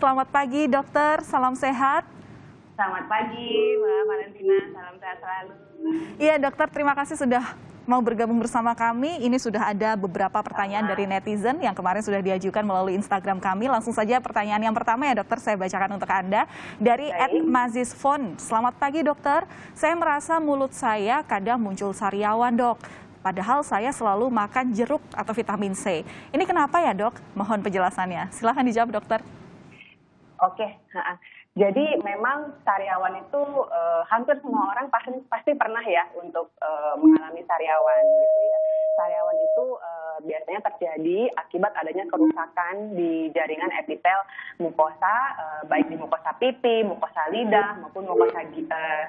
Selamat pagi dokter, salam sehat. Selamat pagi, Mbak Valentina. Salam sehat selalu. Iya dokter, terima kasih sudah mau bergabung bersama kami. Ini sudah ada beberapa pertanyaan dari netizen yang kemarin sudah diajukan melalui Instagram kami. Langsung saja pertanyaan yang pertama ya dokter, saya bacakan untuk Anda. Dari @mazisfon. Selamat pagi dokter, saya merasa mulut saya kadang muncul sariawan dok. Padahal saya selalu makan jeruk atau vitamin C. Ini kenapa ya dok? Mohon penjelasannya. Silahkan dijawab dokter. Oke, jadi memang sariawan itu hampir semua orang pasti pernah ya untuk mengalami sariawan gitu ya. Sariawan itu biasanya terjadi akibat adanya kerusakan di jaringan epitel mukosa, baik di mukosa pipi, mukosa lidah maupun mukosa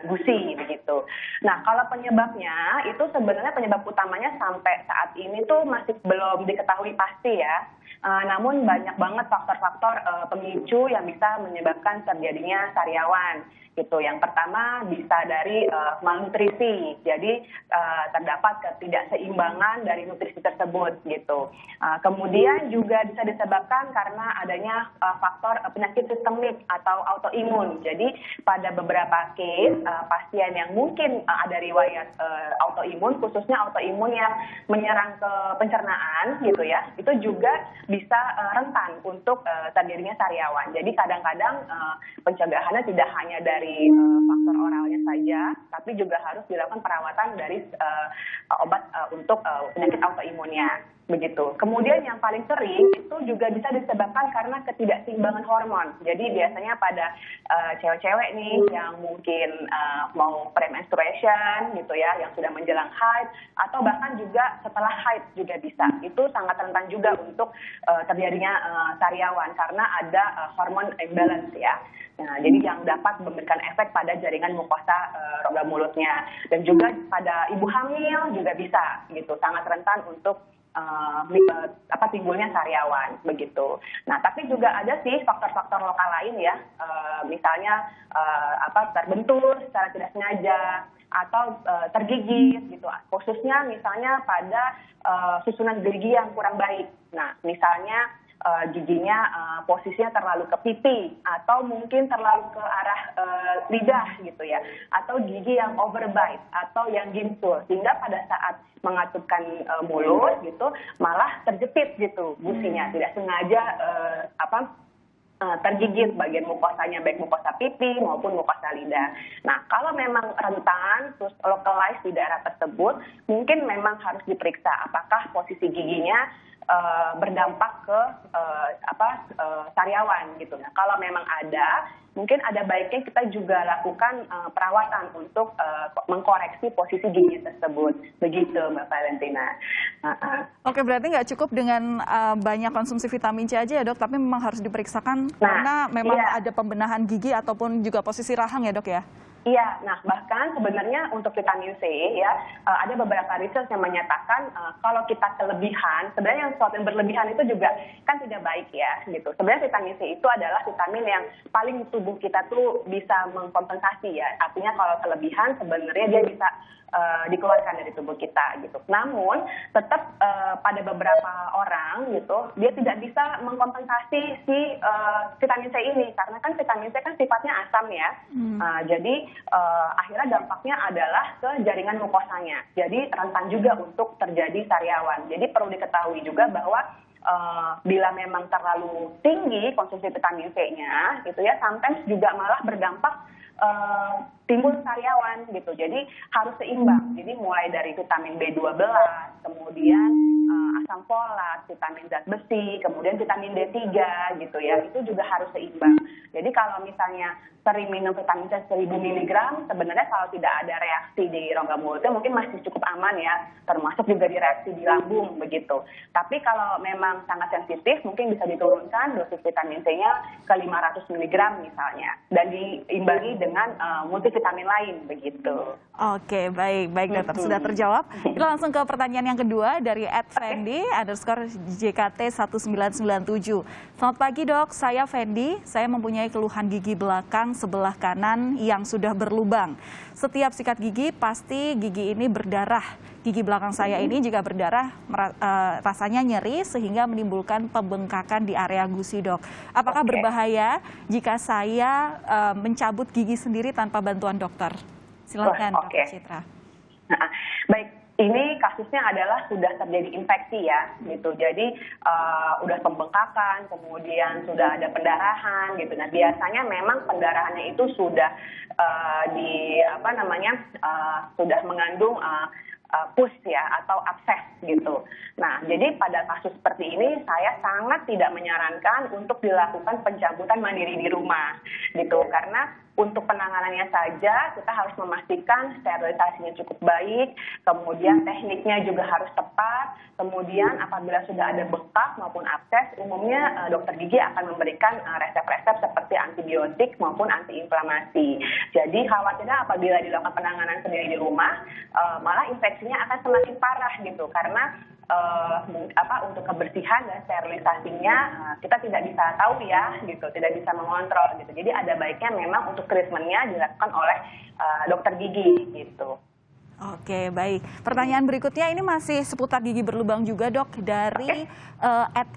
gusi begitu. Nah, kalau penyebabnya itu sebenarnya penyebab utamanya sampai saat ini tuh masih belum diketahui pasti ya. Namun banyak banget faktor-faktor pemicu yang bisa menyebabkan terjadinya sariawan gitu. Yang pertama bisa dari malnutrisi, jadi terdapat ketidakseimbangan dari nutrisi tersebut gitu. Kemudian juga bisa disebabkan karena adanya faktor penyakit sistemik atau autoimun. Jadi pada beberapa case pasien yang mungkin ada riwayat autoimun, khususnya autoimun yang menyerang ke pencernaan gitu ya, itu juga bisa rentan untuk terjadinya sariawan. Jadi kadang-kadang pencegahannya tidak hanya dari faktor oralnya saja, tapi juga harus dilakukan perawatan dari obat untuk penyakit autoimunnya. Begitu. Kemudian yang paling sering itu juga bisa disebabkan karena ketidakseimbangan hormon. Jadi biasanya pada cewek-cewek nih yang mungkin mau premenstruation gitu ya, yang sudah menjelang haid atau bahkan juga setelah haid juga bisa. Itu sangat rentan juga untuk terjadinya sariawan karena ada hormon imbalance ya. Nah, jadi yang dapat memberikan efek pada jaringan mukosa rongga mulutnya, dan juga pada ibu hamil juga bisa gitu, sangat rentan untuk timbulnya sariawan begitu. Nah, tapi juga ada sih faktor-faktor lokal lain ya, misalnya terbentur secara tidak sengaja atau tergigit gitu, khususnya misalnya pada susunan gigi yang kurang baik. Nah, misalnya giginya posisinya terlalu ke pipi atau mungkin terlalu ke arah lidah gitu ya, atau gigi yang overbite atau yang gimsul sehingga pada saat mengatupkan mulut gitu malah terjepit gitu gusinya, tidak sengaja tergigit bagian mukosanya, baik mukosa pipi maupun mukosa lidah. Nah, kalau memang rentan terus localized di daerah tersebut, mungkin memang harus diperiksa apakah posisi giginya berdampak ke sariawan gitu. Nah, kalau memang ada, mungkin ada baiknya kita juga lakukan perawatan untuk mengkoreksi posisi gigi tersebut. Begitu, Mbak Valentina. Oke, berarti nggak cukup dengan banyak konsumsi vitamin C aja ya dok, tapi memang harus diperiksakan karena memang ada pembenahan gigi ataupun juga posisi rahang ya dok ya? Iya, nah bahkan sebenarnya untuk vitamin C ya ada beberapa riset yang menyatakan kalau kita kelebihan, sebenarnya yang sesuatu yang berlebihan itu juga kan tidak baik ya gitu. Sebenarnya vitamin C itu adalah vitamin yang paling tubuh kita tuh bisa mengkompensasi ya. Artinya kalau kelebihan sebenarnya dia bisa dikeluarkan dari tubuh kita gitu. Namun tetap pada beberapa orang gitu dia tidak bisa mengkompensasi si vitamin C ini karena kan vitamin C kan sifatnya asam ya. Jadi akhirnya dampaknya adalah ke jaringan mukosanya. Jadi rentan juga untuk terjadi sariawan. Jadi perlu diketahui juga bahwa bila memang terlalu tinggi konsumsi vitamin C-nya gitu ya, sometimes juga malah berdampak timbul sariawan gitu. Jadi harus seimbang. Jadi mulai dari vitamin B12, kemudian asam folat, vitamin zat besi, kemudian vitamin D3 gitu ya. Itu juga harus seimbang. Jadi kalau misalnya sering minum vitamin C 1000 mg, sebenarnya kalau tidak ada reaksi di rongga mulutnya mungkin masih cukup aman ya, termasuk juga di reaksi di lambung begitu. Tapi kalau memang sangat sensitif, mungkin bisa diturunkan dosis vitamin C-nya ke 500 mg misalnya, dan diimbangi dengan multivitamin lain begitu. Oke, baik dokter, sudah terjawab. Kita langsung ke pertanyaan yang kedua dari @fendi_JKT1997. Selamat pagi dok, saya Fendi, saya mempunyai keluhan gigi belakang sebelah kanan yang sudah berlubang. Setiap sikat gigi pasti gigi ini berdarah. Gigi belakang saya ini jika berdarah rasanya nyeri sehingga sehingga menimbulkan pembengkakan di area gusi, Dok. Apakah berbahaya jika saya mencabut gigi sendiri tanpa bantuan dokter? Silakan, Dr. Citra. Nah, baik, ini kasusnya adalah sudah terjadi infeksi ya, gitu. Jadi udah pembengkakan, kemudian sudah ada pendarahan, gitu. Nah, biasanya memang pendarahannya itu sudah sudah mengandung pus ya atau abses gitu. Nah, jadi pada kasus seperti ini saya sangat tidak menyarankan untuk dilakukan pencabutan mandiri di rumah gitu, karena untuk penanganannya saja kita harus memastikan sterilisasinya cukup baik, kemudian tekniknya juga harus tepat, kemudian apabila sudah ada bengkak maupun abses, umumnya dokter gigi akan memberikan resep-resep seperti antibiotik maupun antiinflamasi. Jadi khawatirnya apabila dilakukan penanganan sendiri di rumah, malah infeksinya akan semakin parah gitu, karena untuk kebersihan dan sterilisasinya kita tidak bisa tahu ya gitu, tidak bisa mengontrol gitu. Jadi ada baiknya memang untuk treatmentnya dilakukan oleh dokter gigi gitu. Oke, baik. Pertanyaan berikutnya ini masih seputar gigi berlubang juga, Dok, dari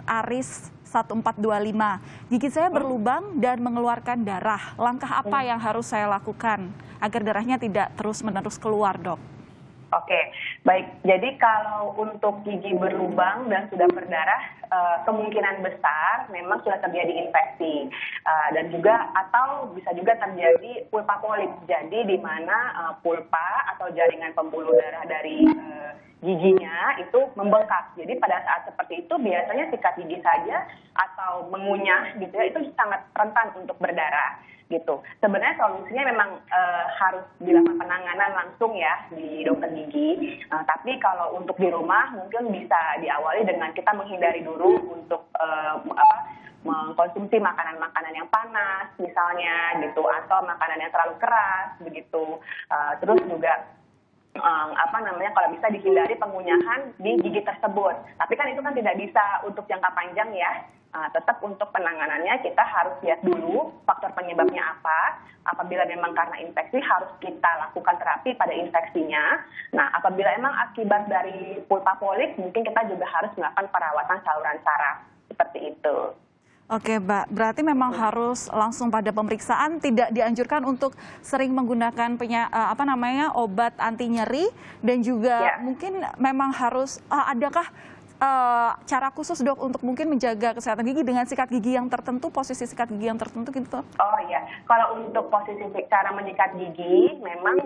@aris1425. Gigi saya berlubang dan mengeluarkan darah. Langkah apa yang harus saya lakukan agar darahnya tidak terus-menerus keluar, Dok? Oke, baik. Jadi kalau untuk gigi berlubang dan sudah berdarah, kemungkinan besar memang sudah terjadi infeksi dan juga atau bisa juga terjadi pulpa polip. Jadi di mana pulpa atau jaringan pembuluh darah dari giginya itu membengkak. Jadi pada saat seperti itu biasanya sikat gigi saja atau mengunyah gitu ya, itu sangat rentan untuk berdarah gitu. Sebenarnya solusinya memang harus dilakukan penanganan langsung ya di dokter gigi. Tapi kalau untuk di rumah mungkin bisa diawali dengan kita menghindari dulu untuk mengkonsumsi makanan-makanan yang panas misalnya gitu, atau makanan yang terlalu keras begitu. Terus juga kalau bisa dihindari pengunyahan di gigi tersebut. Tapi kan itu kan tidak bisa untuk jangka panjang ya. Tetap untuk penanganannya kita harus lihat dulu faktor penyebabnya apa. Apabila memang karena infeksi harus kita lakukan terapi pada infeksinya. Nah, apabila memang akibat dari pulpa polip mungkin kita juga harus melakukan perawatan saluran saraf seperti itu. Oke, Mbak. Berarti memang harus langsung pada pemeriksaan, tidak dianjurkan untuk sering menggunakan obat anti nyeri, dan juga mungkin memang harus adakah cara khusus, Dok, untuk mungkin menjaga kesehatan gigi dengan sikat gigi yang tertentu, posisi sikat gigi yang tertentu gitu? Oh iya, kalau untuk posisi cara menyikat gigi, memang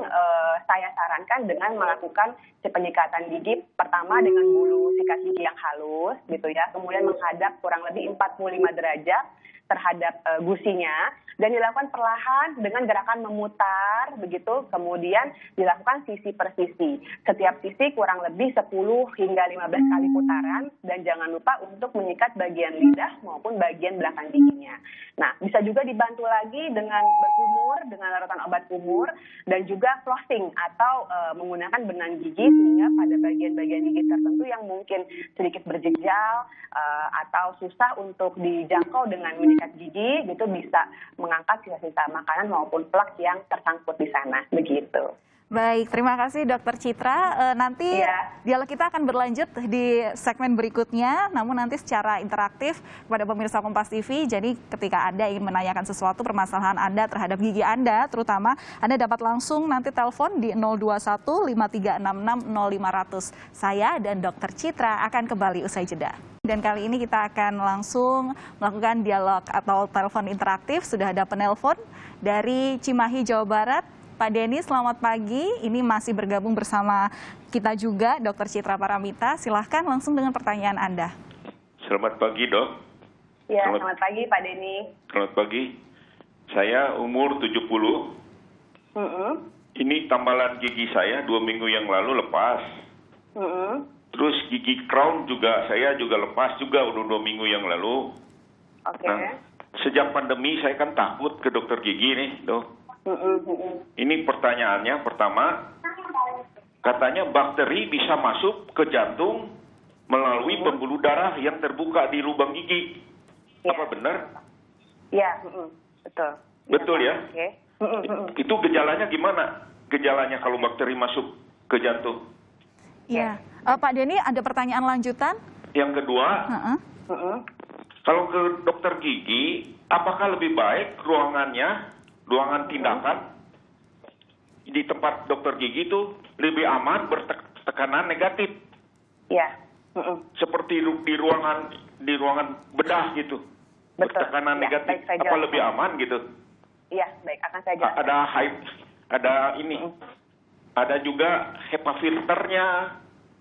saya sarankan dengan melakukan penyikatan gigi pertama dengan bulu sikat gigi yang halus gitu ya, kemudian menghadap kurang lebih 45 derajat terhadap gusinya, dan dilakukan perlahan dengan gerakan memutar begitu, kemudian dilakukan sisi per sisi. Setiap sisi kurang lebih 10 hingga 15 kali putaran, dan jangan lupa untuk menyikat bagian lidah maupun bagian belakang giginya. Nah, bisa juga dibantu lagi dengan berkumur, dengan larutan obat kumur, dan juga flossing atau menggunakan benang gigi, sehingga pada bagian-bagian gigi tertentu yang mungkin sedikit berjejal atau susah untuk dijangkau dengan menyikat gigi gitu, bisa mengangkat sisa-sisa makanan maupun plak yang tersangkut di sana begitu. Baik, terima kasih Dr. Citra. Nanti dialog kita akan berlanjut di segmen berikutnya, namun nanti secara interaktif kepada pemirsa Kompas TV. Jadi ketika Anda ingin menanyakan sesuatu permasalahan Anda terhadap gigi Anda, terutama Anda dapat langsung nanti telepon di 021 5366 0500. Saya dan Dr. Citra akan kembali usai jeda. Dan kali ini kita akan langsung melakukan dialog atau telepon interaktif. Sudah ada penelpon dari Cimahi, Jawa Barat. Pak Denny, selamat pagi. Ini masih bergabung bersama kita juga, Dr. Citra Paramita. Silahkan langsung dengan pertanyaan Anda. Selamat pagi, Dok. Ya, selamat pagi, Pak Denny. Selamat pagi. Saya umur 70. Ini tambalan gigi saya 2 minggu yang lalu lepas. Terus gigi crown juga saya juga lepas juga udah 2 minggu yang lalu. Nah, sejak pandemi saya kan takut ke dokter gigi nih, Dok. Ini pertanyaannya pertama, katanya bakteri bisa masuk ke jantung melalui pembuluh darah yang terbuka di lubang gigi. Apa benar? Iya, betul. Betul ya? Itu gejalanya gimana? Gejalanya kalau bakteri masuk ke jantung? Iya. Pak Denny, ada pertanyaan lanjutan? Yang kedua, Kalau ke dokter gigi, apakah lebih baik ruangan tindakan di tempat dokter gigi itu lebih aman bertekanan negatif? Iya. Seperti di ruangan bedah gitu. Betul. Bertekanan Ya, negatif, baik, saya apa jelaskan. lebih aman gitu? Iya, baik, akan saya jelaskan. Ada juga HEPA filternya.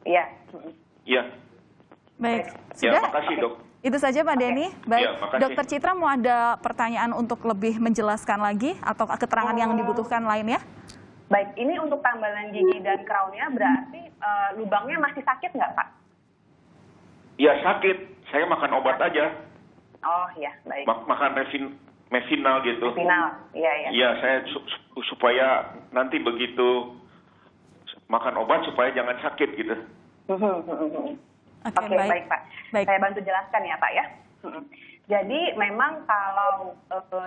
Iya. Iya. Baik, Ya, sudah? makasih dok. Itu saja Pak Denny. Baik, Ya, makasih. Dokter Citra mau ada pertanyaan untuk lebih menjelaskan lagi atau keterangan yang dibutuhkan lainnya? Baik, ini untuk tambalan gigi dan crown-nya berarti lubangnya masih sakit nggak, Pak? Ya sakit, saya makan obat aja. Oh, iya, baik. Makan Mevinal gitu. Final, iya. Iya, saya supaya nanti begitu makan obat supaya jangan sakit gitu. Oke, baik Pak. Baik. Saya bantu jelaskan ya Pak ya. Jadi memang kalau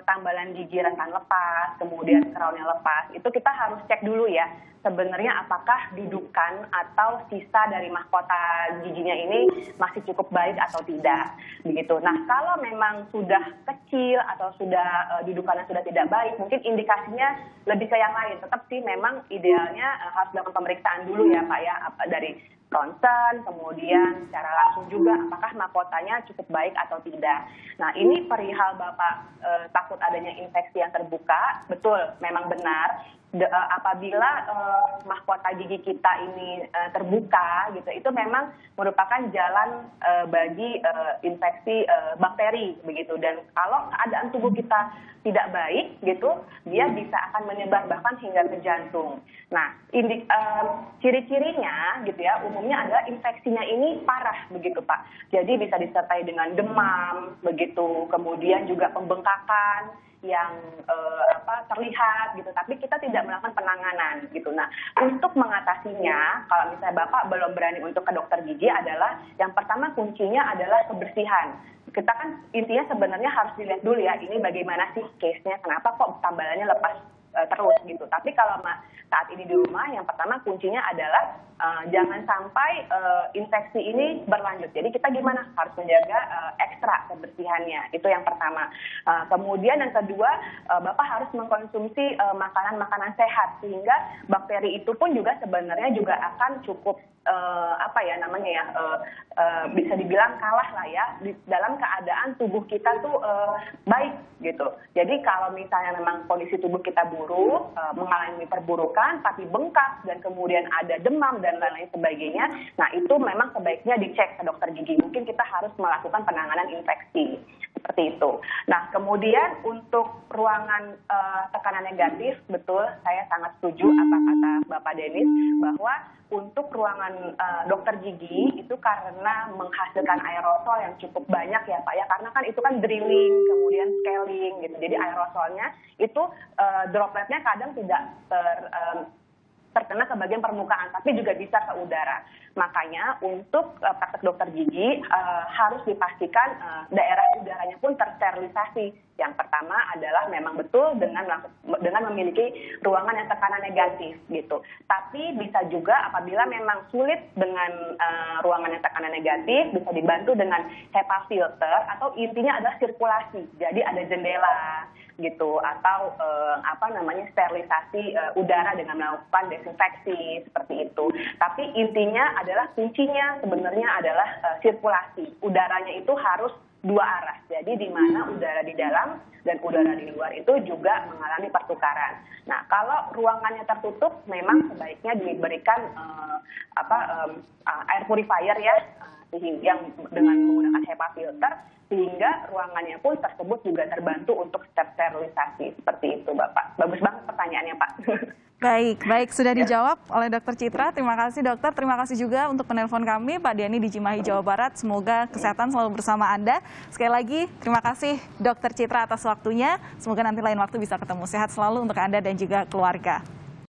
tambalan gigi rentan lepas, kemudian crown-nya lepas, itu kita harus cek dulu ya. Sebenarnya apakah dudukan atau sisa dari mahkota giginya ini masih cukup baik atau tidak, begitu. Nah, kalau memang sudah kecil atau sudah dudukannya sudah tidak baik, mungkin indikasinya lebih ke yang lain. Tetap sih memang idealnya harus dilakukan pemeriksaan dulu ya Pak ya, dari ronsen, kemudian secara langsung juga apakah mahkotanya cukup baik atau tidak. Nah, ini perihal Bapak takut adanya infeksi yang terbuka, betul, memang benar. Apabila mahkota gigi kita ini terbuka gitu, itu memang merupakan jalan bagi infeksi bakteri begitu. Dan kalau keadaan tubuh kita tidak baik gitu, dia bisa akan menyebar bahkan hingga ke jantung. Nah, ciri-cirinya gitu ya, umumnya adalah infeksinya ini parah begitu Pak. Jadi bisa disertai dengan demam begitu, kemudian juga pembengkakan yang terlihat gitu, tapi kita tidak melakukan penanganan gitu. Nah, untuk mengatasinya, kalau misalnya Bapak belum berani untuk ke dokter gigi adalah yang pertama kuncinya adalah kebersihan. Kita kan intinya sebenarnya harus dilihat dulu ya, ini bagaimana sih case-nya, kenapa kok tambalannya lepas terus gitu. Tapi kalau saat ini di rumah, yang pertama kuncinya adalah jangan sampai infeksi ini berlanjut. Jadi kita gimana? Harus menjaga ekstra kebersihannya. Itu yang pertama. Kemudian yang kedua, Bapak harus mengkonsumsi makanan-makanan sehat sehingga bakteri itu pun juga sebenarnya juga akan cukup bisa dibilang kalah lah ya dalam keadaan tubuh kita tuh baik gitu. Jadi kalau misalnya memang kondisi tubuh kita buruk, mengalami perburukan tapi bengkak dan kemudian ada demam dan lain-lain sebagainya, nah itu memang sebaiknya dicek ke dokter gigi. Mungkin kita harus melakukan penanganan infeksi seperti itu. Nah, kemudian untuk ruangan tekanan negatif, betul, saya sangat setuju apa kata Bapak Denis bahwa untuk ruangan dokter gigi itu karena menghasilkan aerosol yang cukup banyak ya Pak ya, karena kan itu kan drilling, kemudian scaling gitu. Jadi aerosolnya itu dropletnya kadang tidak terkena ke bagian permukaan, tapi juga bisa ke udara. Makanya untuk praktek dokter gigi harus dipastikan daerah udaranya pun tersterilisasi. Yang pertama adalah memang betul dengan memiliki ruangan yang tekanan negatif gitu. Tapi bisa juga apabila memang sulit dengan ruangan yang tekanan negatif, bisa dibantu dengan HEPA filter atau intinya adalah sirkulasi. Jadi ada jendela gitu atau sterilisasi udara dengan melakukan desinfeksi seperti itu. Tapi intinya adalah kuncinya sebenarnya adalah sirkulasi. Udaranya itu harus dua arah. Jadi di mana udara di dalam dan udara di luar itu juga mengalami pertukaran. Nah, kalau ruangannya tertutup memang sebaiknya diberikan air purifier ya, yang dengan menggunakan HEPA filter sehingga ruangannya pun tersebut juga terbantu untuk sterilisasi. Seperti itu Bapak. Bagus banget pertanyaannya Pak. Baik, sudah dijawab oleh Dokter Citra. Terima kasih dokter, terima kasih juga untuk penelpon kami Pak Denny di Cimahi, Jawa Barat. Semoga kesehatan selalu bersama Anda. Sekali lagi terima kasih Dokter Citra atas waktunya. Semoga nanti lain waktu bisa ketemu. Sehat selalu untuk Anda dan juga keluarga.